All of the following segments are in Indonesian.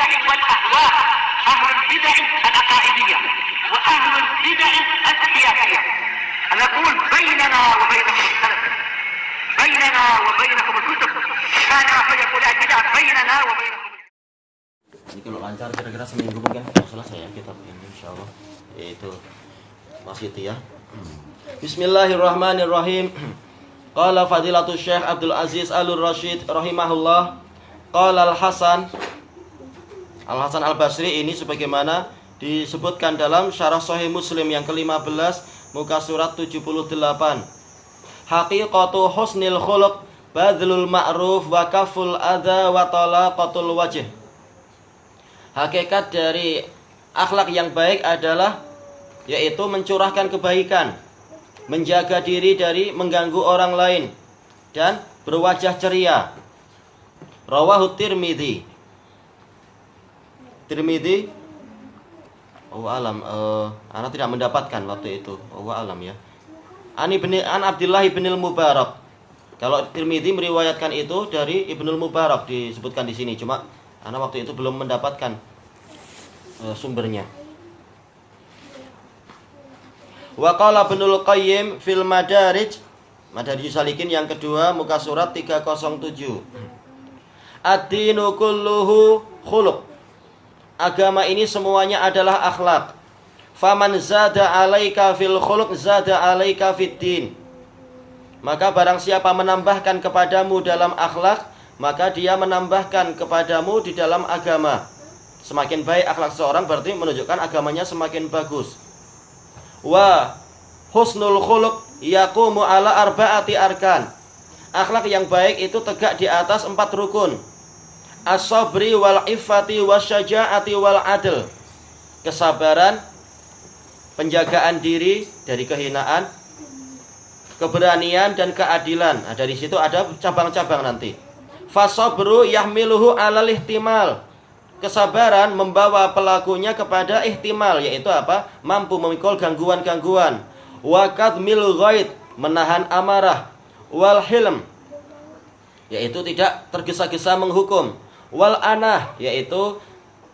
البدع والأهواء، أهل البدع العقائدية وأهل البدع السياسية. نقول بيننا وبينكم السلف، بيننا وبينكم الكتب، كان فيقول البدع بيننا وبينكم. Ini kalau lancar kira-kira seminggu mungkin sudah selesai ya kitab ini insyaallah. Yaitu masih itu ya. Bismillahirrahmanirrahim. Qala fadilatul Syekh Abdul Aziz Al-Rasyid rahimahullah. Qala Al-Hasan Al-Basri ini sebagaimana disebutkan dalam Syarah Sahih Muslim yang ke-15 muka surat 78. Haqiqatu husnil khuluq badlul ma'ruf wa kaful adza wa talaqatul wajh. Hakikat dari akhlak yang baik adalah yaitu mencurahkan kebaikan, menjaga diri dari mengganggu orang lain, dan berwajah ceria. Rawahu Tirmidzi. Tirmidzi, alam, ana tidak mendapatkan waktu itu. Alam ya. An Abdullah bin Mubarak. Kalau Tirmidzi meriwayatkan itu dari Ibnul Mubarak disebutkan di sini, cuma ana waktu itu belum mendapatkan sumbernya. Wa qala Ibnul Qayyim fil Madarij Salikin yang kedua muka surat 307. Ad-dinu kulluhu khuluq. Agama ini semuanya adalah akhlak. Faman zada 'alaika fil khuluq zada 'alaika fid din. Maka barang siapa menambahkan kepadamu dalam akhlak, maka dia menambahkan kepadamu di dalam agama. Semakin baik akhlak seorang berarti menunjukkan agamanya semakin bagus. Wa husnul khuluq yaqumu ala arba'ati arkan. Akhlak yang baik itu tegak di atas 4 rukun. As-sabri wal iffati wasyaja'ati wal adl. Kesabaran, penjagaan diri dari kehinaan, keberanian dan keadilan. Nah, dari situ ada cabang-cabang nanti. Fasabru yahmiluhu alal ihtimal. Kesabaran membawa pelakunya kepada ihtimal, yaitu apa? Mampu memikul gangguan-gangguan. Wa kadmil ghaid, menahan amarah. Wal hilm, yaitu tidak tergesa-gesa menghukum. Wal anah, yaitu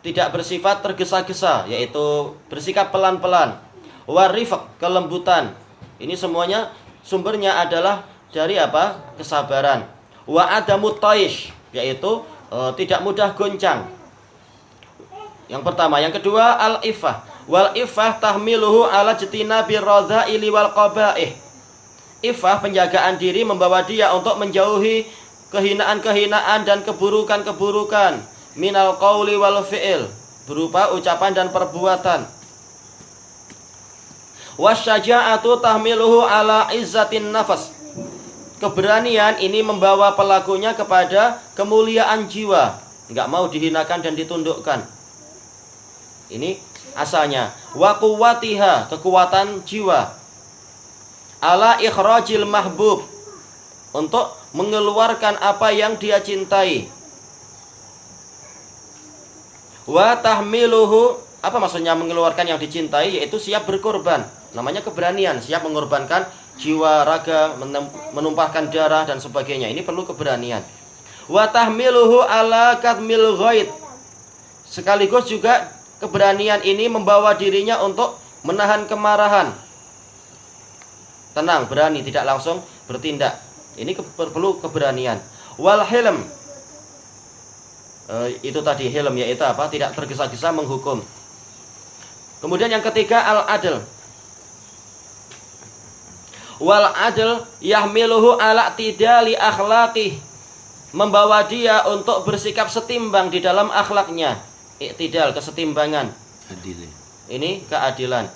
tidak bersifat tergesa-gesa, yaitu bersikap pelan-pelan. Wal rifq, kelembutan. Ini semuanya sumbernya adalah dari apa? Kesabaran. Wa adamut taish, yaitu tidak mudah goncang. Yang pertama, yang kedua al-iffah. Wal iffah tahmiluhu ala jtinabir radha'ili wal qaba'ih. Iffah, penjagaan diri, membawa dia untuk menjauhi kehinaan-kehinaan dan keburukan-keburukan. Minal qauli wal fi'il, berupa ucapan dan perbuatan. Wasyaja'atu tahmiluhu ala izzatin nafas. Keberanian ini membawa pelakunya kepada kemuliaan jiwa, enggak mau dihinakan dan ditundukkan. Ini asalnya. Wa quwwatiha, kekuatan jiwa. Ala ikhrajil mahbub, untuk mengeluarkan apa yang dia cintai. Wa tahmiluhu, apa maksudnya mengeluarkan yang dicintai? Yaitu siap berkorban. Namanya keberanian, siap mengorbankan jiwa, raga, menumpahkan darah dan sebagainya. Ini perlu keberanian. Wa tahmiluhu ala kadmil ghaid. Sekaligus juga keberanian ini membawa dirinya untuk menahan kemarahan. Tenang, berani, tidak langsung bertindak. Ini perlu keberanian. Wal hilm, itu tadi hilm, yaitu apa? Tidak tergesa-gesa menghukum. Kemudian yang ketiga al-adl. Wal adl yahmiluhu ala tidali akhlaqih, membawa dia untuk bersikap setimbang di dalam akhlaknya. Iktidal, kesetimbangan. Adil. Ini keadilan.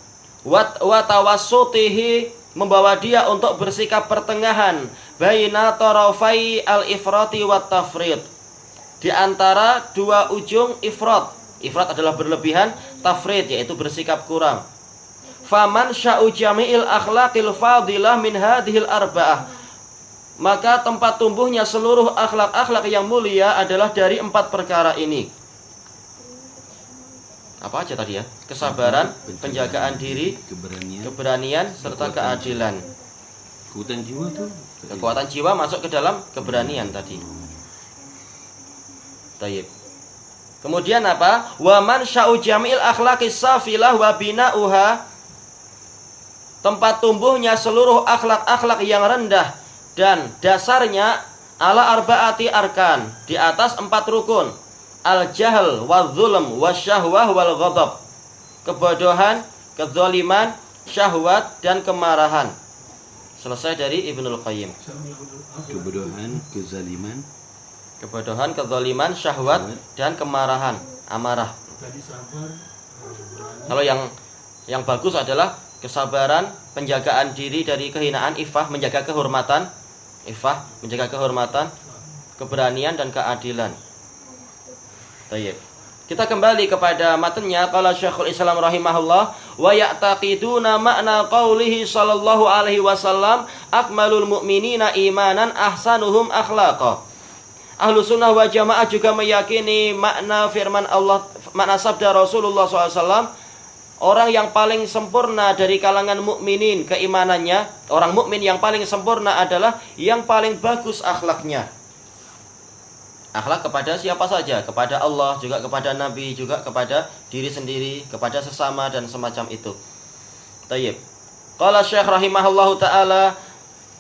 Wa tawassutihi, membawa dia untuk bersikap pertengahan. Baina tarafai al-ifrati wat tafrid, di antara dua ujung ifrat. Ifrat adalah berlebihan, tafrid yaitu bersikap kurang. Faman sya'u jami'il akhlaqil fadilah min hadhil arba'ah, maka tempat tumbuhnya seluruh akhlak-akhlak yang mulia adalah dari 4 perkara ini. Apa aja tadi ya? Kesabaran, penjagaan diri, keberanian serta keadilan. Kekuatan jiwa tuh. Kekuatan jiwa masuk ke dalam keberanian tadi. Tayyib. Kemudian apa? Wa man sya'u jamil akhlaqis safilah wa bina'uha, tempat tumbuhnya seluruh akhlak-akhlak yang rendah dan dasarnya ala arba'ati arkan, di atas 4 rukun. Al-jahl wal-zulm wasyahwah wal-ghadab, kebodohan, kezaliman, syahwat dan kemarahan. Selesai dari Ibnul Qayyim. Kebodohan, kezaliman, syahwat dan kemarahan, amarah. Kalau yang bagus adalah kesabaran, penjagaan diri dari kehinaan, ifah, menjaga kehormatan, keberanian dan keadilan. Baik. Kita kembali kepada matanya. Qala Syekhul Islam rahimahullah, wa ya'taqiduna makna qaulihi sallallahu alaihi wasallam akmalul mu'minina imanan ahsanuhum akhlaqa. Ahlu sunnah wal jamaah juga meyakini makna firman Allah, makna sabda Rasulullah SAW, orang yang paling sempurna dari kalangan mukminin keimanannya, orang mukmin yang paling sempurna adalah yang paling bagus akhlaknya. Akhlak kepada siapa saja, kepada Allah, juga kepada Nabi, juga kepada diri sendiri, kepada sesama dan semacam itu. Tayyib. Qala Syekh rahimahullahu taala,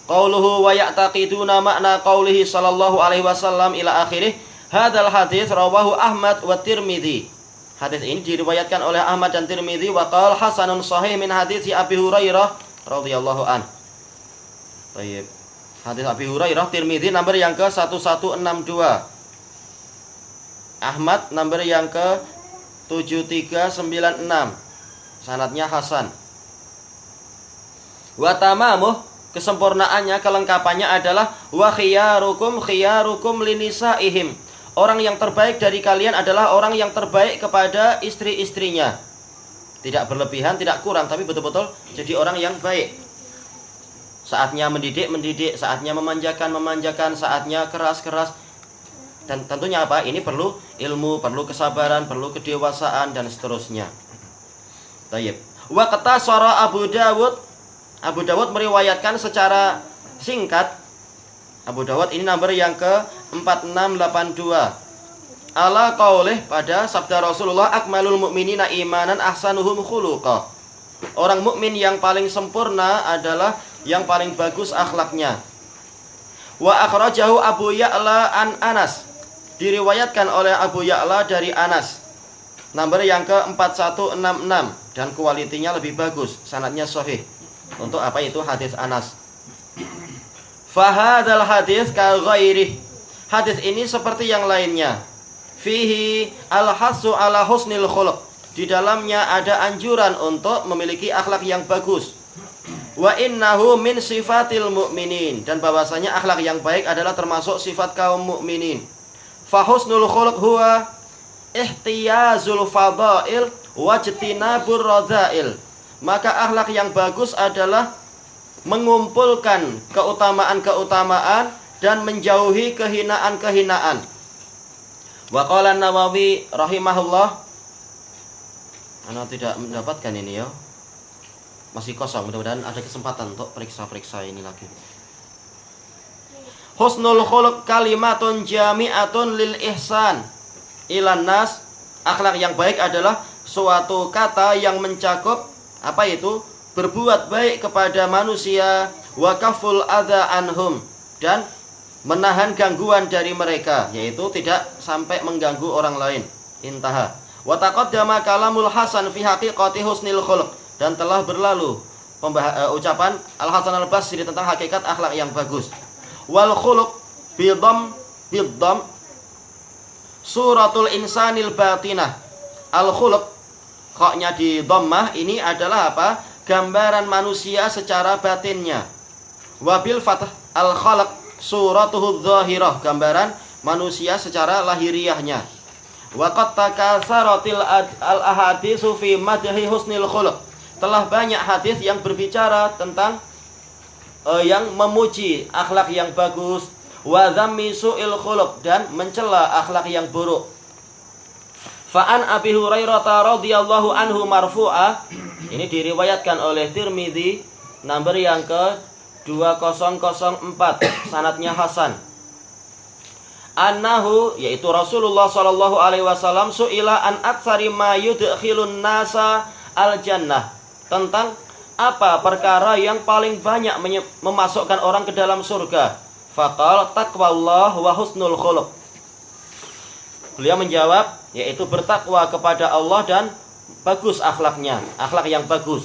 qauluhu wa ya'taqiduna makna qaulihi sallallahu alaihi wasallam ila akhirih. Hadzal hadis rawahu Ahmad wa Tirmidzi. Hadis ini diriwayatkan oleh Ahmad dan Tirmidzi, wa qala hasanun sahih min hadis Abi Hurairah radhiyallahu an. Tayyib. Hadis Abi Hurairah, Tirmidzi nomor yang ke 1162. Ahmad nomor yang ke 7396. Sanadnya hasan. Wa tamamuh, kesempurnaannya, kelengkapannya adalah wa khiyarukum linisaihim. Orang yang terbaik dari kalian adalah orang yang terbaik kepada istri-istrinya. Tidak berlebihan, tidak kurang, tapi betul-betul jadi orang yang baik. Saatnya mendidik, saatnya memanjakan, saatnya keras. Dan tentunya apa? Ini perlu ilmu, perlu kesabaran, perlu kedewasaan dan seterusnya. Tayyib. Wa qatasara Abu Dawud meriwayatkan secara singkat. Abu Dawud ini nomor yang ke 4682. Ala qaulih, pada sabda Rasulullah, akmalul mu'minina imanan ahsanuhum khuluqa. Orang mukmin yang paling sempurna adalah yang paling bagus akhlaknya. Wa akhrajahu Abu Ya'la an Anas. Diriwayatkan oleh Abu Ya'la dari Anas. Nomor yang ke 4166 dan kualitinya lebih bagus, sanadnya sahih. Untuk apa itu hadis Anas? Fahadzal hadis ka ghairih. Hadis ini seperti yang lainnya. Fihi al-hasu ala husnil khuluq. Di dalamnya ada anjuran untuk memiliki akhlak yang bagus. Wa innahu min sifatil mu'minin, dan bahwasanya akhlak yang baik adalah termasuk sifat kaum mukminin. Fa husnul khuluq huwa ihtiyazul fadail wajtinabur radzail. Maka akhlak yang bagus adalah mengumpulkan keutamaan-keutamaan dan menjauhi kehinaan-kehinaan. Wa qala Nawawi rahimahullah, ana tidak mendapatkan ini ya. Masih kosong, mudah-mudahan ada kesempatan untuk periksa-periksa ini lagi. Husnul khuluq kalimatun jami'atun lil ihsan ilan nas. Akhlak yang baik adalah suatu kata yang mencakup apa itu? Berbuat baik kepada manusia, wa kaful adza anhum, dan menahan gangguan dari mereka, yaitu tidak sampai mengganggu orang lain. Intaha. Wa taqaddama kalamul hasan fi haqiqati husnil khuluq, dan telah berlalu ucapan Al-Hasan Al-Basri tentang hakikat akhlak yang bagus. Wal khuluq bidham suratul insanil batinah. Al khuluq, khoknya di dhammah, ini adalah apa? Gambaran manusia secara batinnya. Wabil fath al khalaq suratuhu dhahirah, gambaran manusia secara lahiriahnya. Wa qad takatsaratil al ahaditsu fi madhi husnil khuluq. Telah banyak hadis yang berbicara tentang yang memuji akhlak yang bagus, wa dhammi su'il khuluq, dan mencela akhlak yang buruk. Fa'an Abi Hurairah radhiyallahu anhu marfu'ah, ini diriwayatkan oleh Tirmidzi nomor yang ke 2004, sanadnya hasan. annahu, yaitu Rasulullah sallallahu alaihi wasallam, su'ila an aktsari ma yudkhilun nasa al jannah, tentang apa perkara yang paling banyak memasukkan orang ke dalam surga. Faqal taqwallah wa husnul khuluq. Beliau menjawab, yaitu bertakwa kepada Allah dan bagus akhlaknya, akhlak yang bagus.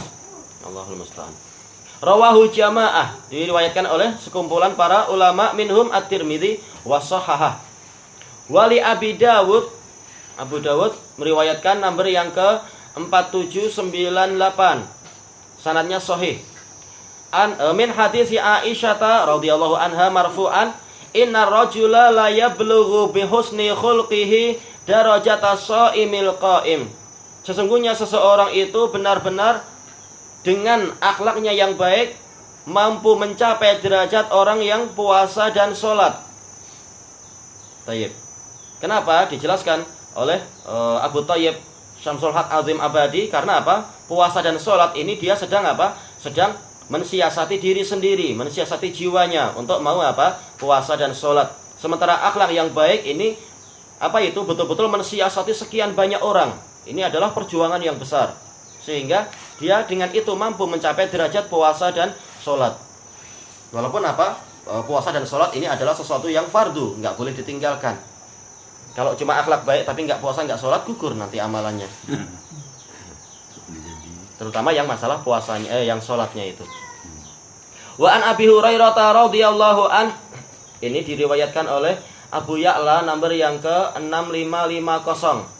Allahul musta'an. Rawahu jamaah, diriwayatkan oleh sekumpulan para ulama, minhum at-Tirmidzi wa shahahah. Wali Abi Dawud, Abu Dawud meriwayatkan nomor yang ke 4798. Sanadnya sahih. Min hadis Aisyah radhiyallahu anha marfu'an, inna rajula la yablughu bi husni khulqihi darajata shaimil qa'im. Sesungguhnya seseorang itu benar-benar dengan akhlaknya yang baik mampu mencapai derajat orang yang puasa dan sholat. Tayyib. Kenapa? Dijelaskan oleh Abu Thayyib Syamsul Haq Azim Abadi. Karena apa? Puasa dan sholat ini dia sedang apa? Sedang mensiasati diri sendiri, mensiasati jiwanya untuk mau apa? Puasa dan sholat. Sementara akhlak yang baik ini apa itu? Betul-betul mensiasati sekian banyak orang. Ini adalah perjuangan yang besar. Sehingga dia dengan itu mampu mencapai derajat puasa dan sholat. Walaupun apa? Puasa dan sholat ini adalah sesuatu yang fardu, nggak boleh ditinggalkan. Kalau cuma akhlak baik tapi nggak puasa nggak sholat, gugur nanti amalannya. Terutama yang masalah puasanya, yang sholatnya itu. Wa an Abi Hurairah radhiyallahu an, ini diriwayatkan oleh Abu Ya'la nomor yang ke 6550.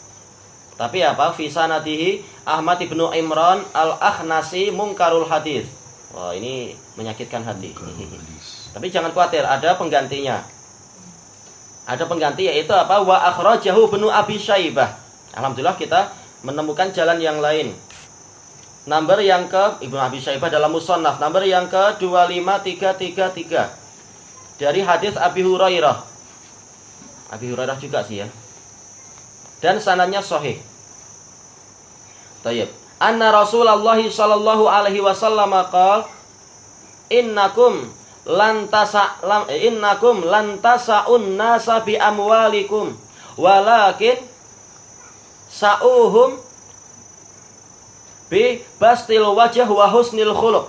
Tapi apa? Fi sanadihi Ahmad ibnu Imran al-Akhnasi mungkarul hadis. Wah, ini menyakitkan hati. Tapi jangan khawatir, ada penggantinya. Ada pengganti, yaitu apa? Wa akhrajahu ibnu Abi Syaibah. Alhamdulillah kita menemukan jalan yang lain. Nomor yang ke Ibnu Abi Syaibah dalam Musannaf nomor yang ke 25333 dari hadis Abi Hurairah. Abi Hurairah juga sih ya. Dan sanadnya sahih. Tayyib. Anna Rasulullah sallallahu alaihi wasallam qala innakum lantasa'un nasa bi amwalikum walakin sa'uhum bi bastil wajah wa husnil khuluq.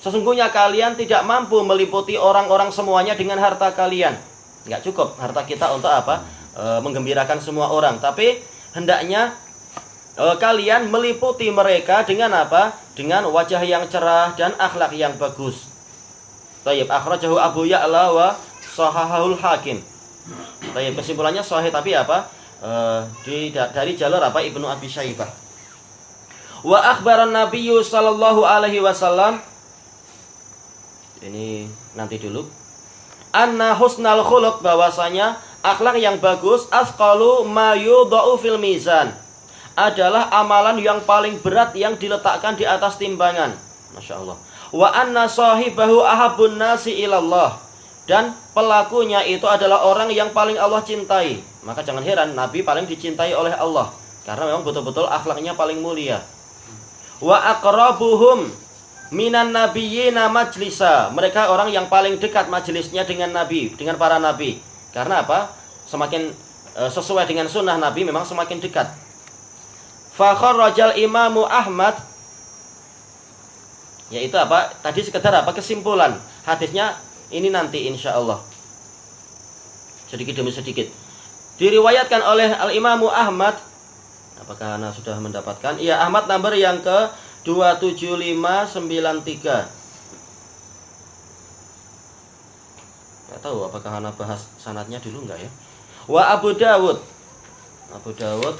Sesungguhnya kalian tidak mampu meliputi orang-orang semuanya dengan harta kalian. Enggak cukup harta kita untuk apa? Menggembirakan semua orang, tapi hendaknya kalian meliputi mereka dengan apa? Dengan wajah yang cerah dan akhlak yang bagus. Tayyib, akhrajahu Abu Ya'la wa shahahul Hakim. Tayyib, kesimpulannya sahih tapi apa? Dari jalur apa? Ibnu Abi Syaibah. Wa akhbaran Nabiyyu sallallahu alaihi wasallam, ini nanti dulu. Anna husnal khuluq, bahwasanya akhlak yang bagus asqalu ma yudha'u fil mizan, adalah amalan yang paling berat yang diletakkan di atas timbangan. Masya Allah. Wa anna sahibahu ahabbun nasi ilallah, dan pelakunya itu adalah orang yang paling Allah cintai. Maka jangan heran Nabi paling dicintai oleh Allah, karena memang betul-betul akhlaknya paling mulia. Wa aqrabuhum minan nabiyyina majlisa, mereka orang yang paling dekat majelisnya dengan Nabi, dengan para nabi. Karena apa? Semakin sesuai dengan sunnah Nabi memang semakin dekat. Fa kharrajal Imamu Ahmad, yaitu apa? Tadi sekedar apa? Kesimpulan hadisnya ini nanti insyaallah. Sedikit demi sedikit. Diriwayatkan oleh Al-Imamu Ahmad. Apakah Anda sudah mendapatkan? Iya, Ahmad nomor yang ke 27593. Enggak tahu apakah Anda bahas sanadnya dulu enggak ya? Wa Abu Dawud. Abu Dawud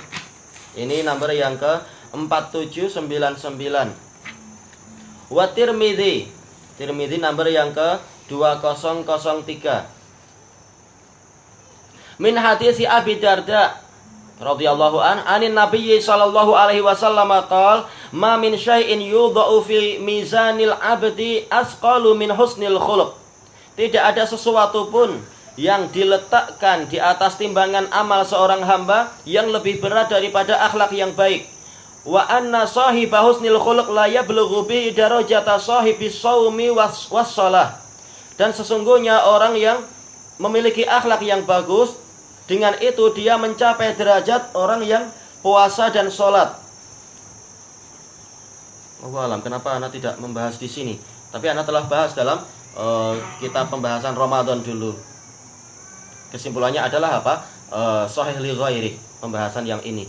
ini nomor yang ke 4799. Wa Tirmidzi. Tirmidzi nomor yang ke 2003. Min hadis Abi Darda radhiyallahu anin Nabi sallallahu alaihi wasallam qala ma min syai'in yudha'u fi mizanil 'abdi asqalu min husnil khuluq. Tidak ada sesuatu pun yang diletakkan di atas timbangan amal seorang hamba yang lebih berat daripada akhlak yang baik. Wa anna sahiba husnil khuluq la yablughu bi darajata sahibis shaumi was shalah. Dan sesungguhnya orang yang memiliki akhlak yang bagus Dengan itu dia mencapai derajat orang yang puasa dan sholat. Wallahu alam, kenapa ana tidak membahas di sini? Tapi ana telah bahas dalam kitab pembahasan Ramadan dulu. Kesimpulannya adalah apa? Sahih li ghairi, pembahasan yang ini.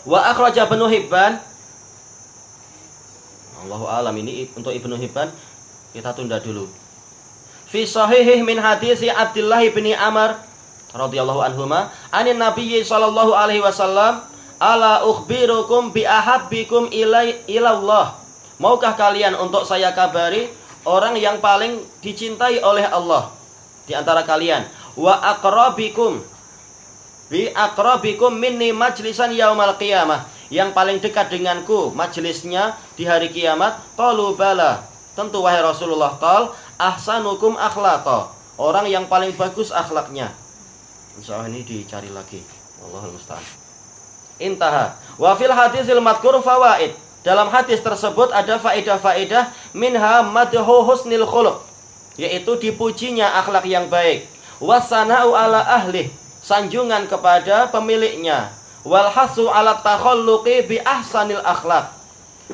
Wa akhraja Ibnu Hibban. Allahu alam, ini untuk Ibnu Hibban kita tunda dulu. Fi sahihih min hadisi Abdullah bin Amr radhiyallahu anhuma, anin nabiyyi sallallahu alaihi wasallam, ala ukhbirukum bi ahabbikum ilallah. Maukah kalian untuk saya kabari orang yang paling dicintai oleh Allah di antara kalian? Wa aqrabikum bi aqrabikum minni majlisan yaumal qiyamah, yang paling dekat denganku majelisnya di hari kiamat. Qalu bala, tentu wahai Rasulullah. Qal ahsanukum akhlaqa, orang yang paling bagus akhlaknya. Insyaallah ini dicari lagi, Allahul musta'an. Intaha. Wa fil hadisil madhkur fawaid, dalam hadis tersebut ada faedah-faedah. Minha madhu husnil khuluq, yaitu dipujinya akhlak yang baik. Wasana'u ala ahli, sanjungan kepada pemiliknya. Wal hasu ala takhalluqi bi ahsanil akhlak,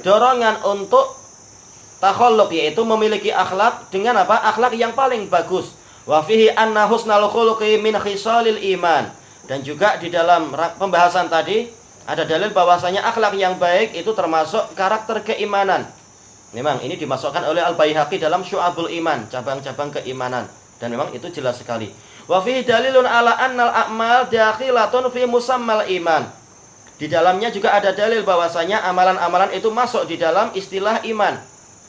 dorongan untuk takhalluq, yaitu memiliki akhlak dengan apa? Akhlak yang paling bagus. Wa fihi anna husnal khuluqi min khisalil iman, dan juga di dalam pembahasan tadi ada dalil bahwasanya akhlak yang baik itu termasuk karakter keimanan. Memang ini dimasukkan oleh Al-Baihaqi dalam Syu'abul Iman, cabang-cabang keimanan, dan memang itu jelas sekali. Wa fihi dalilun ala annal a'mal dakhilatun fi musammal iman, di dalamnya juga ada dalil bahwasanya amalan-amalan itu masuk di dalam istilah iman.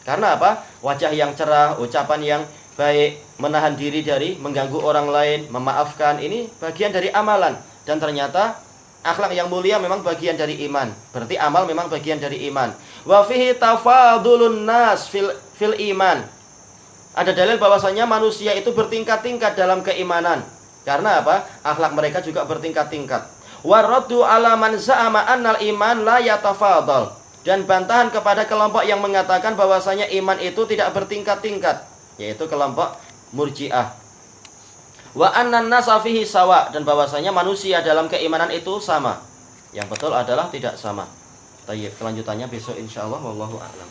Karena apa? Wajah yang cerah, ucapan yang baik, menahan diri dari mengganggu orang lain, memaafkan, ini bagian dari amalan. Dan ternyata akhlak yang mulia memang bagian dari iman. Berarti amal memang bagian dari iman. Wa fihi tafadulun nas fil iman, ada dalil bahwasanya manusia itu bertingkat-tingkat dalam keimanan. Karena apa? Akhlak mereka juga bertingkat-tingkat. Wa raddu ala man za'ama annal iman la yatafadal, dan bantahan kepada kelompok yang mengatakan bahwasanya iman itu tidak bertingkat-tingkat, yaitu kelompok Murji'ah. Wa annan nasa fihi sawa, dan bahwasanya manusia dalam keimanan itu sama. Yang betul adalah tidak sama. Tayyib, kelanjutannya besok insyaallah, wallahu a'lam.